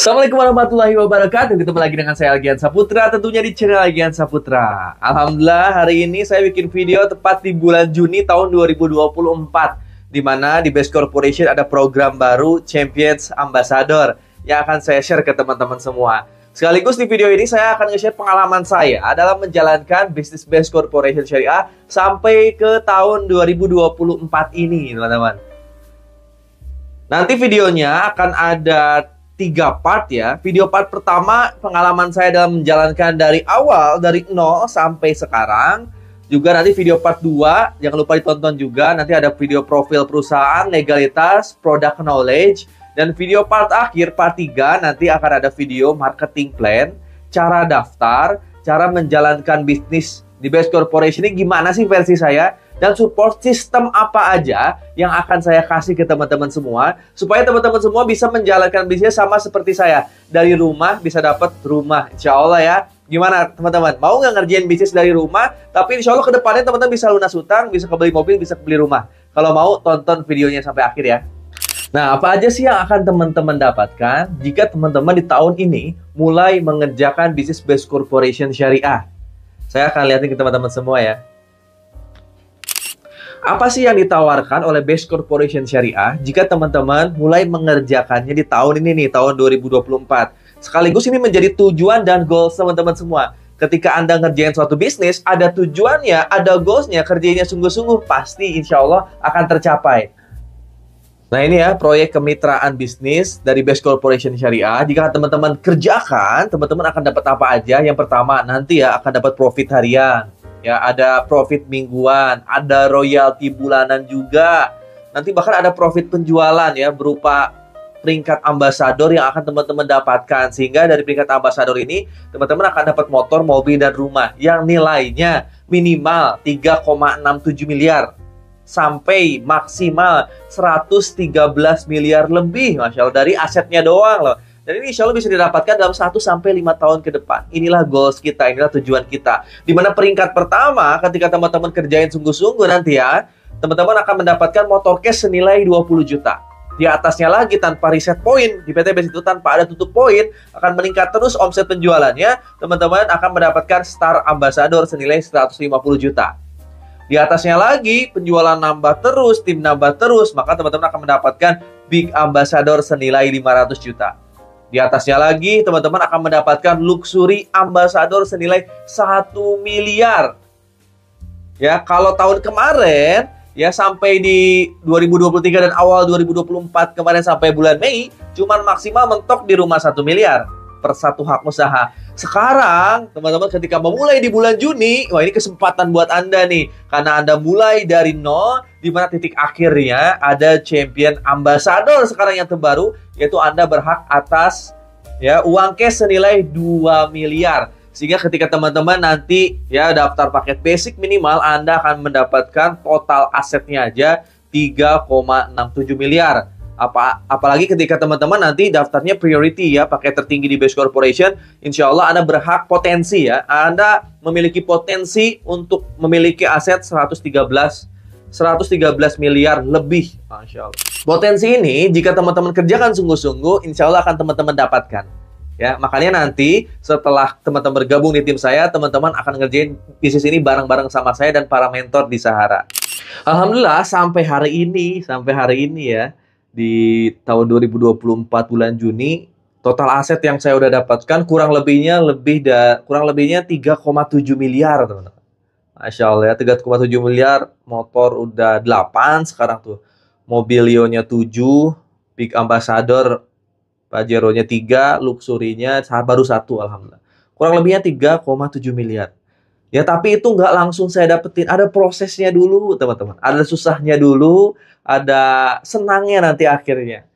Assalamualaikum warahmatullahi wabarakatuh. Ketemu lagi dengan saya Algian Saputra, tentunya di channel Algian Saputra. Alhamdulillah hari ini saya bikin video tepat di bulan Juni tahun 2024, di mana di Best Corporation ada program baru Champions Ambassador yang akan saya share ke teman-teman semua. Sekaligus di video ini saya akan nge-share pengalaman saya dalam menjalankan bisnis Best Corporation Syariah sampai ke tahun 2024 ini, teman-teman. Nanti videonya akan ada 3 part ya. Video part pertama pengalaman saya dalam menjalankan dari awal, dari nol sampai sekarang. Juga nanti video part 2, jangan lupa ditonton juga. Nanti ada video profil perusahaan, legalitas, product knowledge. Dan video part akhir, part 3, nanti akan ada video marketing plan, cara daftar, cara menjalankan bisnis di Best Corporation ini gimana sih versi saya. Dan support sistem apa aja yang akan saya kasih ke teman-teman semua, supaya teman-teman semua bisa menjalankan bisnis sama seperti saya. Dari rumah bisa dapat rumah, insya Allah ya. Gimana teman-teman? Mau nggak ngerjain bisnis dari rumah, tapi insya Allah ke depannya teman-teman bisa lunas hutang, bisa kebeli mobil, bisa beli rumah. Kalau mau, tonton videonya sampai akhir ya. Nah, apa aja sih yang akan teman-teman dapatkan jika teman-teman di tahun ini mulai mengerjakan bisnis Best Corporation Syariah? Saya akan lihatin ke teman-teman semua ya. Apa sih yang ditawarkan oleh Best Corporation Syariah jika teman-teman mulai mengerjakannya di tahun ini nih, tahun 2024. Sekaligus ini menjadi tujuan dan goals teman-teman semua. Ketika Anda ngerjain suatu bisnis, ada tujuannya, ada goalsnya, kerjanya sungguh-sungguh, pasti insya Allah akan tercapai. Nah ini ya, proyek kemitraan bisnis dari Best Corporation Syariah. Jika teman-teman kerjakan, teman-teman akan dapat apa aja? Yang pertama, nanti ya akan dapat profit harian. Ya, ada profit mingguan, ada royalti bulanan juga. Nanti bahkan ada profit penjualan ya, berupa peringkat ambasador yang akan teman-teman dapatkan. Sehingga dari peringkat ambasador ini, teman-teman akan dapat motor, mobil, dan rumah yang nilainya minimal 3,67 miliar. Sampai maksimal 113 miliar lebih. Masya Allah, dari asetnya doang loh. Dan ini insya Allah bisa didapatkan dalam 1-5 tahun ke depan. Inilah goals kita, inilah tujuan kita. Dimana peringkat pertama, ketika teman-teman kerjain sungguh-sungguh nanti ya, teman-teman akan mendapatkan motor cash senilai 20 juta. Di atasnya lagi tanpa reset poin, di PT Best itu tanpa ada tutup poin, akan meningkat terus omset penjualannya, teman-teman akan mendapatkan Star Ambassador senilai 150 juta. Di atasnya lagi, penjualan nambah terus, tim nambah terus, maka teman-teman akan mendapatkan Big Ambassador senilai 500 juta. Di atasnya lagi, teman-teman akan mendapatkan Luxury Ambassador senilai 1 miliar. Ya, kalau tahun kemarin, ya sampai di 2023 dan awal 2024 kemarin sampai bulan Mei, cuman maksimal mentok di rumah 1 miliar per satu hak usaha. Sekarang, teman-teman ketika memulai di bulan Juni, wah ini kesempatan buat Anda nih. Karena Anda mulai dari nol, di mana titik akhirnya ada Champion Ambassador sekarang yang terbaru, yaitu Anda berhak atas ya uang cash senilai 2 miliar. Sehingga ketika teman-teman nanti ya daftar paket basic minimal, Anda akan mendapatkan total asetnya aja 3,67 miliar. Apalagi ketika teman-teman nanti daftarnya priority ya, pakai tertinggi di Best Corporation, insya Allah Anda berhak potensi ya. Anda memiliki potensi untuk memiliki aset 113 miliar lebih. Masya Allah. Potensi ini jika teman-teman kerjakan sungguh-sungguh, insya Allah akan teman-teman dapatkan. Ya, makanya nanti setelah teman-teman bergabung di tim saya, teman-teman akan ngerjain bisnis ini bareng-bareng sama saya dan para mentor di Sahara. Alhamdulillah sampai hari ini ya, di tahun 2024 bulan Juni, total aset yang saya udah dapatkan kurang lebihnya 3,7 miliar, teman-teman. Masya Allah ya, 3,7 miliar, motor udah 8 sekarang tuh. Mobilionya 7, Big Ambassador, Pajero-nya 3, Luxury-nya baru 1, alhamdulillah. Kurang lebihnya 3,7 miliar. Ya, tapi itu nggak langsung saya dapetin. Ada prosesnya dulu, teman-teman. Ada susahnya dulu, ada senangnya nanti akhirnya.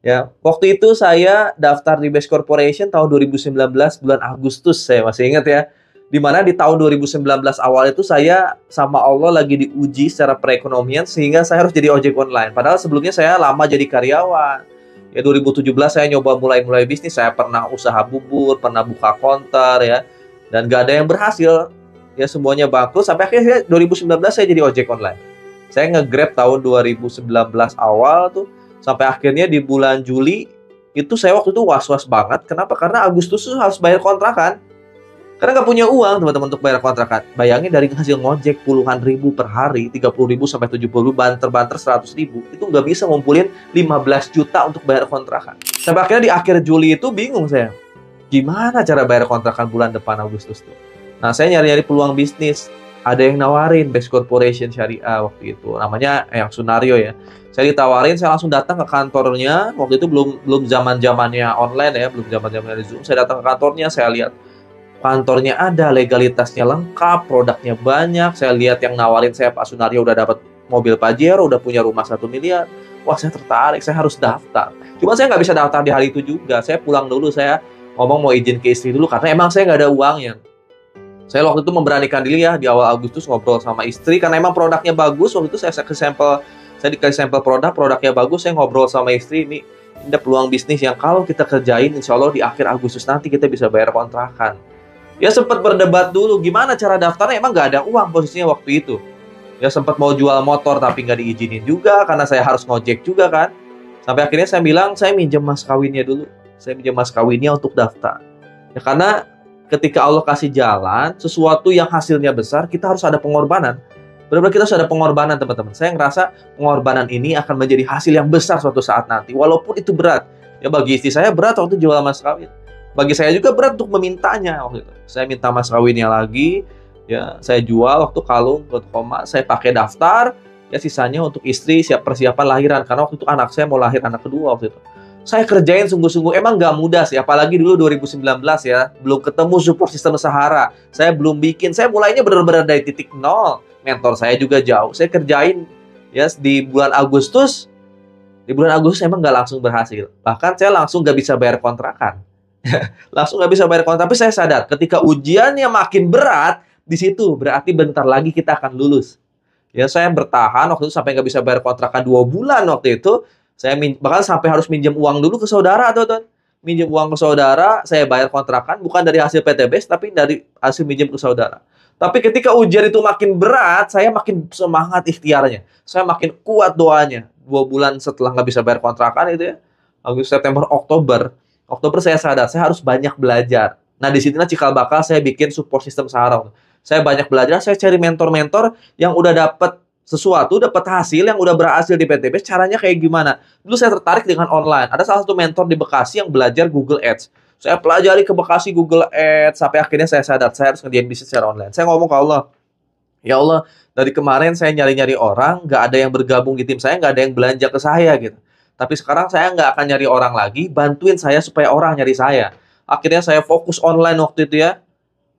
Ya, waktu itu saya daftar di Best Corporation tahun 2019 bulan Agustus, saya masih ingat ya. Dimana di tahun 2019 awal itu saya sama Allah lagi diuji secara perekonomian sehingga saya harus jadi ojek online. Padahal sebelumnya saya lama jadi karyawan. Ya 2017 saya nyoba mulai bisnis, saya pernah usaha bubur, pernah buka konter ya. Dan gak ada yang berhasil. Ya semuanya bangkrut sampai akhirnya 2019 saya jadi ojek online. Saya nge-grab tahun 2019 awal tuh sampai akhirnya di bulan Juli itu saya waktu itu was-was banget. Kenapa? Karena Agustus tuh harus bayar kontrakan. Karena nggak punya uang teman-teman untuk bayar kontrakan. Bayangin dari hasil ngojek puluhan ribu per hari, 30.000 sampai 70.000, banter-banter 100.000, itu nggak bisa ngumpulin 15 juta untuk bayar kontrakan. Sampai akhirnya di akhir Juli itu bingung saya. Gimana cara bayar kontrakan bulan depan Agustus tuh? Nah, saya nyari-nyari peluang bisnis. Ada yang nawarin Best Corporation Syariah waktu itu. Namanya yang Sunario ya. Saya ditawarin, saya langsung datang ke kantornya. Waktu itu belum zaman-zamannya online ya, belum zaman-zamannya Zoom. Saya datang ke kantornya, saya lihat kantornya ada, legalitasnya lengkap, produknya banyak. Saya lihat yang nawarin saya Pak Sunario udah dapat mobil Pajero, udah punya rumah 1 miliar. Wah, saya tertarik, saya harus daftar. Cuma saya nggak bisa daftar di hari itu juga. Saya pulang dulu, saya ngomong mau izin ke istri dulu, karena emang saya nggak ada uangnya. Saya waktu itu memberanikan diri ya, di awal Agustus ngobrol sama istri, karena emang produknya bagus. Waktu itu saya dikasih sampel produknya bagus. Saya ngobrol sama istri, ini ada peluang bisnis yang kalau kita kerjain, insya Allah di akhir Agustus nanti kita bisa bayar kontrakan. Ya sempat berdebat dulu, gimana cara daftarnya, emang nggak ada uang posisinya waktu itu. Ya sempat mau jual motor tapi nggak diizinin juga, karena saya harus ngojek juga kan. Sampai akhirnya saya bilang, saya minjem mas kawinnya dulu. Saya minjem mas kawinnya untuk daftar. Ya karena ketika Allah kasih jalan, sesuatu yang hasilnya besar, kita harus ada pengorbanan. Benar-benar kita harus ada pengorbanan teman-teman. Saya ngerasa pengorbanan ini akan menjadi hasil yang besar suatu saat nanti. Walaupun itu berat. Ya bagi istri saya berat waktu jual mas kawin. Bagi saya juga berat untuk memintanya waktu itu. Saya minta mas kawinnya lagi, ya saya jual waktu kalung, koma, saya pakai daftar, ya sisanya untuk istri siap persiapan lahiran. Karena waktu itu anak saya mau lahir anak kedua waktu itu. Saya kerjain sungguh-sungguh, emang nggak mudah sih, apalagi dulu 2019 ya, belum ketemu support sistem Sahara. Saya belum bikin, saya mulainya benar-benar dari titik nol. Mentor saya juga jauh, saya kerjain ya di bulan Agustus. Di bulan Agustus emang nggak langsung berhasil. Bahkan saya langsung nggak bisa bayar kontrakan. Langsung nggak bisa bayar kontrakan, tapi saya sadar ketika ujiannya makin berat, di situ berarti bentar lagi kita akan lulus. Ya saya bertahan waktu itu sampai nggak bisa bayar kontrakan 2 bulan waktu itu. Saya bahkan sampai harus minjem uang dulu ke saudara, teman-teman. Minjem uang ke saudara, saya bayar kontrakan bukan dari hasil PTBS tapi dari hasil minjem ke saudara. Tapi ketika ujian itu makin berat, saya makin semangat ikhtiarnya. Saya makin kuat doanya. 2 bulan setelah nggak bisa bayar kontrakan itu ya, Agustus, September, Oktober saya sadar, saya harus banyak belajar. Nah, di sinilah cikal bakal saya bikin support system Sahara. Saya banyak belajar, saya cari mentor-mentor yang udah dapat sesuatu, dapat hasil, yang udah berhasil di PTBS, caranya kayak gimana. Dulu saya tertarik dengan online. Ada salah satu mentor di Bekasi yang belajar Google Ads. Saya pelajari ke Bekasi Google Ads, sampai akhirnya saya sadar, saya harus ngerjain bisnis secara online. Saya ngomong ke Allah, ya Allah, dari kemarin saya nyari-nyari orang, nggak ada yang bergabung di tim saya, nggak ada yang belanja ke saya gitu. Tapi sekarang saya nggak akan nyari orang lagi, bantuin saya supaya orang nyari saya. Akhirnya saya fokus online waktu itu ya.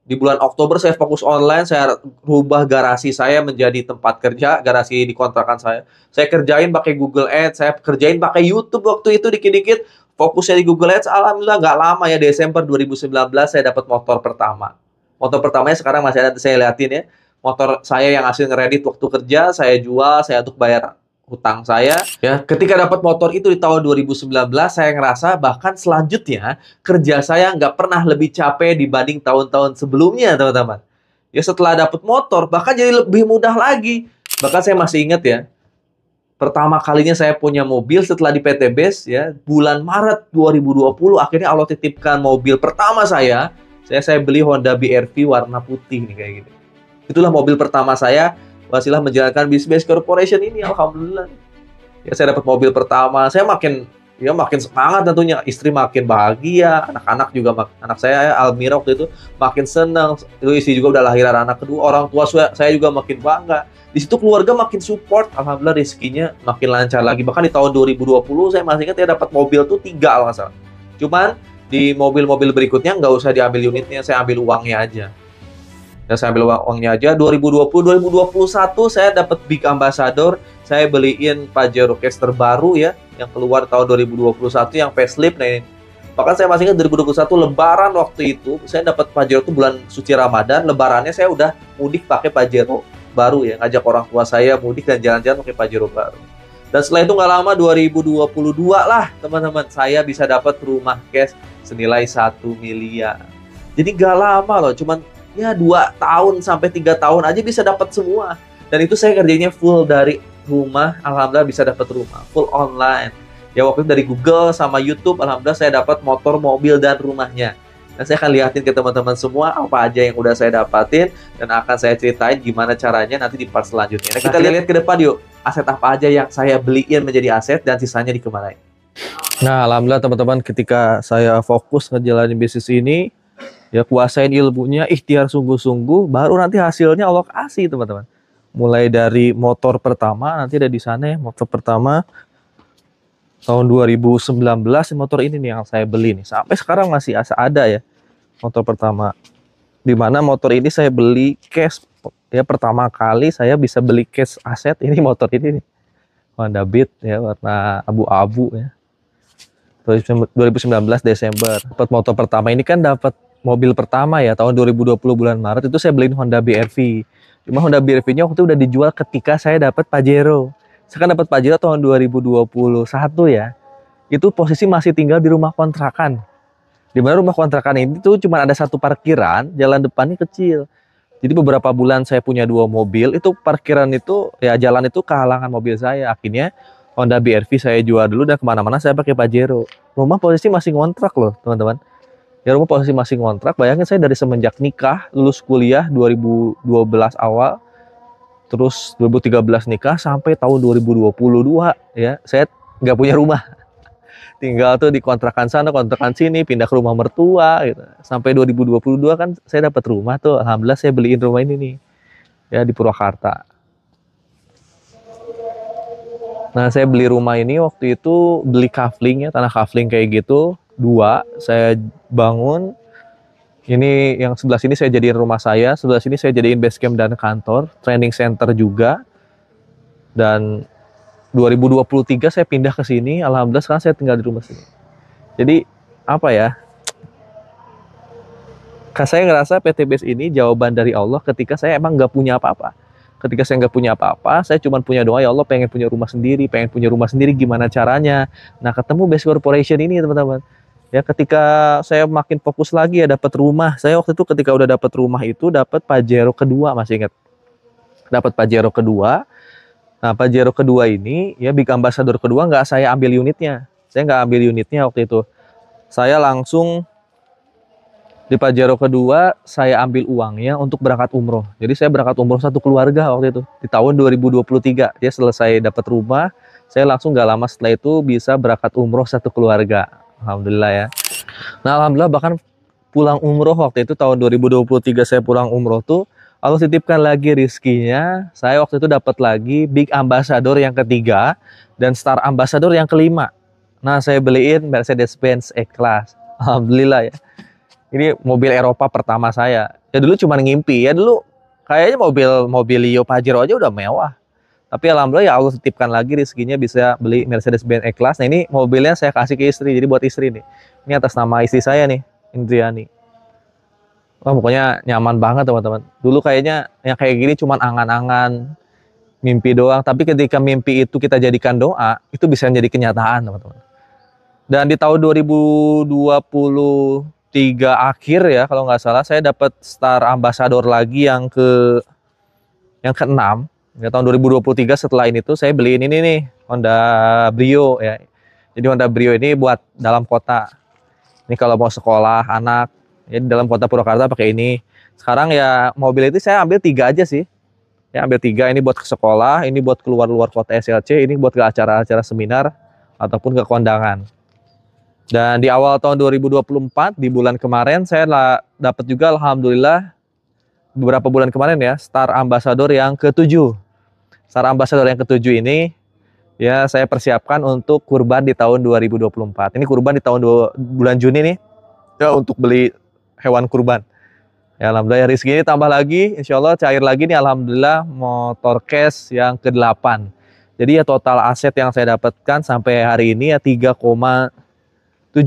Di bulan Oktober saya fokus online, saya rubah garasi saya menjadi tempat kerja, garasi di kontrakan saya. Saya kerjain pakai Google Ads, saya kerjain pakai YouTube waktu itu dikit-dikit. Fokusnya di Google Ads, alhamdulillah nggak lama ya, Desember 2019 saya dapat motor pertama. Motor pertamanya sekarang masih ada, saya liatin ya. Motor saya yang hasil ngeredit waktu kerja, saya jual, saya untuk bayar hutang saya. Ya, ketika dapat motor itu di tahun 2019, saya ngerasa bahkan selanjutnya kerja saya nggak pernah lebih capek dibanding tahun-tahun sebelumnya, teman-teman. Ya, setelah dapat motor, bahkan jadi lebih mudah lagi. Bahkan saya masih ingat ya, pertama kalinya saya punya mobil setelah di PTBS ya, bulan Maret 2020 akhirnya Allah titipkan mobil pertama saya beli Honda BR-V warna putih nih kayak gitu. Itulah mobil pertama saya, wasilah menjalankan bisnis corporation ini, alhamdulillah. Ya saya dapat mobil pertama, saya makin semangat tentunya, istri makin bahagia, anak-anak juga, anak saya Almira waktu itu makin senang, itu istri juga udah lahiran anak kedua, orang tua saya juga makin bangga. Di situ keluarga makin support, alhamdulillah rezekinya makin lancar lagi. Bahkan di tahun 2020 saya masih ingat ya dapat mobil tuh 3 kalau nggak salah. Cuman di mobil-mobil berikutnya nggak usah diambil unitnya, saya ambil uangnya aja. Dan saya ambil uangnya aja. 2021 saya dapat Big Ambassador, saya beliin Pajero Case terbaru ya, yang keluar tahun 2021 yang facelift. Nah ini. Bahkan saya masih ingat 2021 Lebaran waktu itu, saya dapat Pajero itu bulan suci Ramadan, Lebarannya saya udah mudik pakai Pajero baru ya, ngajak orang tua saya mudik dan jalan-jalan pakai Pajero baru. Dan setelah itu nggak lama 2022 lah teman-teman, saya bisa dapat rumah cash senilai 1 miliar. Jadi nggak lama loh, cuman ya 2 tahun sampai 3 tahun aja bisa dapat semua. Dan itu saya kerjanya full dari rumah, alhamdulillah bisa dapat rumah, full online. Ya waktu itu dari Google sama YouTube, alhamdulillah saya dapat motor, mobil, dan rumahnya. Dan saya akan liatin ke teman-teman semua apa aja yang udah saya dapatin, dan akan saya ceritain gimana caranya nanti di part selanjutnya. Nah, kita lihat ke depan yuk, aset apa aja yang saya beliin menjadi aset dan sisanya dikemanain. Nah, alhamdulillah teman-teman, ketika saya fokus ngejalanin bisnis ini, ya kuasain ilmunya, ikhtiar sungguh-sungguh, baru nanti hasilnya Allah kasih teman-teman. Mulai dari motor pertama, nanti ada di sana ya, motor pertama tahun 2019, motor ini nih yang saya beli nih. Sampai sekarang masih ada ya, motor pertama. Dimana motor ini saya beli cash, ya pertama kali saya bisa beli cash aset, ini motor ini nih. Honda Beat ya, warna abu-abu ya. 2019 Desember. Dapat motor pertama ini kan dapat mobil pertama ya, tahun 2020 bulan Maret itu saya beliin Honda BRV. Cuma Honda BRV-nya waktu itu udah dijual ketika saya dapat Pajero. Saya kan dapat Pajero tahun 2021 ya. Itu posisi masih tinggal di rumah kontrakan. Di mana rumah kontrakan ini tuh cuma ada satu parkiran, jalan depannya kecil. Jadi beberapa bulan saya punya 2 mobil, itu parkiran itu, ya jalan itu kehalangan mobil saya. Akhirnya Honda BRV saya jual dulu dan kemana-mana saya pakai Pajero. Rumah posisi masih ngontrak loh teman-teman. Ya rumah posisi masih ngontrak, bayangin saya dari semenjak nikah, lulus kuliah 2012 awal, terus 2013 nikah sampai tahun 2022 ya, saya nggak punya rumah. Tinggal tuh di kontrakan sana, kontrakan sini, pindah ke rumah mertua gitu. Sampai 2022 kan saya dapat rumah tuh, alhamdulillah saya beliin rumah ini nih. Ya di Purwakarta. Nah, saya beli rumah ini waktu itu beli kafling ya, tanah kafling kayak gitu, 2, saya bangun. Ini yang sebelah sini saya jadiin rumah saya, sebelah sini saya jadiin base camp dan kantor, training center juga. Dan 2023 saya pindah ke sini, alhamdulillah sekarang saya tinggal di rumah sini. Jadi apa ya? Saya ngerasa PT Base ini jawaban dari Allah ketika saya emang nggak punya apa-apa. Ketika saya nggak punya apa-apa, saya cuma punya doa, ya Allah pengen punya rumah sendiri, gimana caranya. Nah ketemu Base Corporation ini teman-teman. Ya ketika saya makin fokus lagi ya dapat rumah. Saya waktu itu ketika udah dapat rumah itu dapat Pajero kedua, masih ingat? Dapat Pajero kedua. Nah, Pajero kedua ini, ya Big Ambassador kedua nggak saya ambil unitnya. Saya nggak ambil unitnya waktu itu. Saya langsung di Pajero kedua, saya ambil uangnya untuk berangkat umroh. Jadi saya berangkat umroh satu keluarga waktu itu. Di tahun 2023, dia selesai dapat rumah, saya langsung nggak lama setelah itu bisa berangkat umroh satu keluarga. Alhamdulillah ya. Nah, alhamdulillah bahkan pulang umroh waktu itu, tahun 2023 saya pulang umroh tuh, Allah titipkan lagi rizkinya, saya waktu itu dapat lagi Big Ambassador yang ketiga dan Star Ambassador yang kelima. Nah, saya beliin Mercedes-Benz E-Class. Alhamdulillah ya. Ini mobil Eropa pertama saya. Ya dulu cuma ngimpi, ya dulu kayaknya mobil Lio Pajero aja udah mewah. Tapi alhamdulillah ya Allah titipkan lagi rizkinya bisa beli Mercedes-Benz E-Class. Nah, ini mobilnya saya kasih ke istri, jadi buat istri nih. Ini atas nama istri saya nih, Indriani. Wah, pokoknya nyaman banget teman-teman. Dulu kayaknya yang kayak gini cuman angan-angan, mimpi doang. Tapi ketika mimpi itu kita jadikan doa, itu bisa menjadi kenyataan teman-teman. Dan di tahun 2023 akhir ya, kalau nggak salah, saya dapat Star Ambassador lagi yang ke-6. Ya, tahun 2023 setelah ini tuh saya beliin ini nih, Honda Brio ya. Jadi Honda Brio ini buat dalam kota. Ini kalau mau sekolah anak, ya di dalam kota Purwakarta pakai ini. Sekarang ya mobil itu saya ambil 3 aja sih. Ya ambil 3, ini buat ke sekolah, ini buat keluar luar kota SLC, ini buat ke acara-acara seminar ataupun ke kondangan. Dan di awal tahun 2024 di bulan kemarin saya dapat juga alhamdulillah beberapa bulan kemarin ya Star Ambassador yang ke-7. Star Ambassador yang ke-7 ini ya saya persiapkan untuk kurban di tahun 2024. Ini kurban di tahun bulan Juni nih. Ya untuk beli hewan kurban. Ya alhamdulillah ya, rezeki ini tambah lagi, insya Allah cair lagi nih alhamdulillah motor cash yang ke-8. Jadi ya total aset yang saya dapatkan sampai hari ini ya 3,7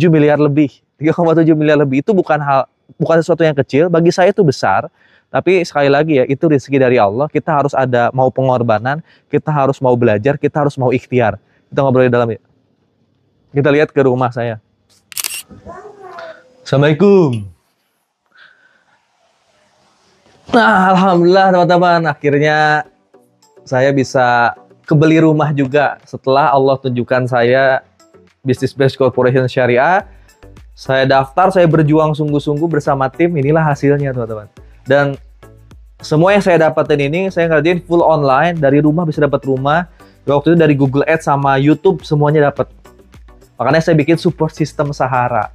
miliar lebih. 3,7 miliar lebih itu bukan sesuatu yang kecil, bagi saya itu besar. Tapi sekali lagi ya, itu rezeki dari Allah. Kita harus ada mau pengorbanan, kita harus mau belajar, kita harus mau ikhtiar. Kita ngobrol di dalam ya. Kita lihat ke rumah saya. Assalamualaikum. Nah, alhamdulillah teman-teman, akhirnya saya bisa kebeli rumah juga setelah Allah tunjukkan saya bisnis Best Corporation Syariah. Saya daftar, saya berjuang sungguh-sungguh bersama tim, inilah hasilnya teman-teman. Dan semua yang saya dapetin ini, saya ngerjain full online, dari rumah bisa dapat rumah. Waktu itu dari Google Ads sama YouTube, semuanya dapat. Makanya saya bikin support system Sahara.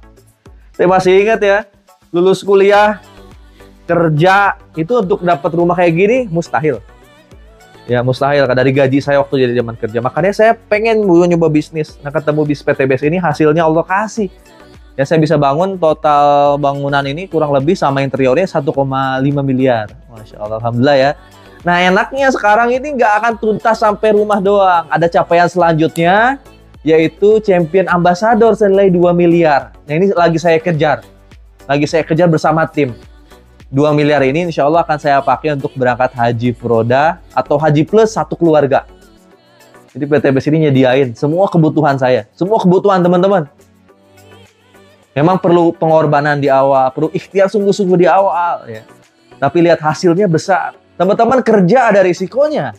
Saya masih ingat ya, lulus kuliah, kerja, itu untuk dapat rumah kayak gini, mustahil. Ya mustahil, dari gaji saya waktu jadi zaman kerja. Makanya saya pengen nyoba bisnis. Nah ketemu bis PTBS ini, hasilnya Allah kasih. Ya saya bisa bangun, total bangunan ini kurang lebih sama interiornya 1,5 miliar. Masya Allah, Alhamdulillah ya. Nah enaknya sekarang ini nggak akan tuntas sampai rumah doang. Ada capaian selanjutnya, yaitu Champion Ambassador senilai 2 miliar. Nah ini lagi saya kejar. Lagi saya kejar bersama tim. 2 miliar ini insya Allah akan saya pakai untuk berangkat haji furoda atau haji plus satu keluarga. Jadi PTBS ini nyediain semua kebutuhan saya. Semua kebutuhan teman-teman. Memang perlu pengorbanan di awal, perlu ikhtiar sungguh-sungguh di awal ya. Tapi lihat hasilnya besar. Teman-teman kerja ada risikonya.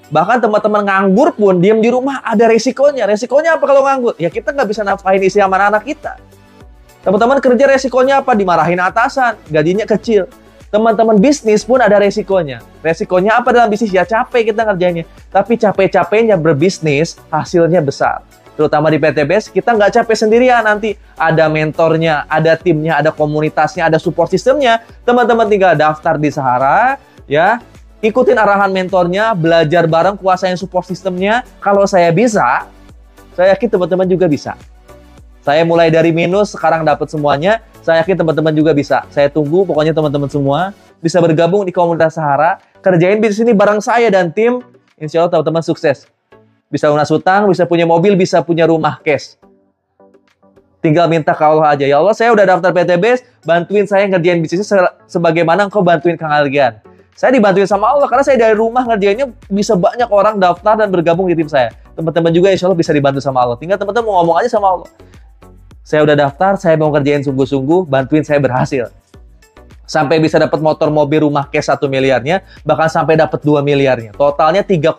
Bahkan teman-teman nganggur pun diam di rumah ada risikonya. Risikonya apa kalau nganggur? Ya kita nggak bisa nafkahin istri sama anak kita. Teman-teman kerja resikonya apa? Dimarahin atasan, gajinya kecil. Teman-teman bisnis pun ada resikonya. Resikonya apa dalam bisnis? Ya capek kita ngerjainnya. Tapi capek-capeknya berbisnis, hasilnya besar. Terutama di PTBS, kita nggak capek sendirian nanti. Ada mentornya, ada timnya, ada komunitasnya, ada support sistemnya. Teman-teman tinggal daftar di Sahara, ya. Ikutin arahan mentornya, belajar bareng, kuasain support sistemnya. Kalau saya bisa, saya yakin teman-teman juga bisa. Saya mulai dari minus, sekarang dapat semuanya. Saya yakin teman-teman juga bisa. Saya tunggu, pokoknya teman-teman semua bisa bergabung di komunitas Sahara. Kerjain bisnis ini bareng saya dan tim. Insya Allah teman-teman sukses. Bisa lunas hutang, bisa punya mobil, bisa punya rumah cash. Tinggal minta ke Allah aja. Ya Allah, saya udah daftar PTBS, bantuin saya ngerjain bisnisnya sebagaimana engkau bantuin Kang Algian. Saya dibantuin sama Allah, karena saya dari rumah ngerjainnya bisa banyak orang daftar dan bergabung di tim saya. Teman-teman juga insya Allah bisa dibantu sama Allah. Tinggal teman-teman mau ngomong aja sama Allah. Saya udah daftar, saya mau ngerjain sungguh-sungguh, bantuin saya berhasil. Sampai bisa dapat motor, mobil, rumah cash 1 miliarnya, bahkan sampai dapat 2 miliarnya. Totalnya 3,67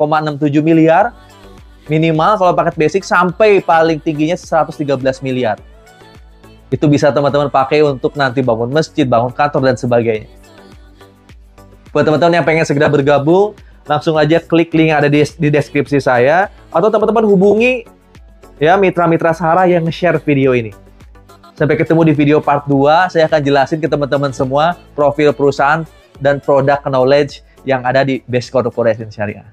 miliar. Minimal kalau paket basic sampai paling tingginya 113 miliar. Itu bisa teman-teman pakai untuk nanti bangun masjid, bangun kantor, dan sebagainya. Buat teman-teman yang pengen segera bergabung, langsung aja klik link yang ada di deskripsi saya. Atau teman-teman hubungi ya mitra-mitra Sahara yang nge-share video ini. Sampai ketemu di video part 2, saya akan jelasin ke teman-teman semua profil perusahaan dan produk knowledge yang ada di Best Corporation Syariah.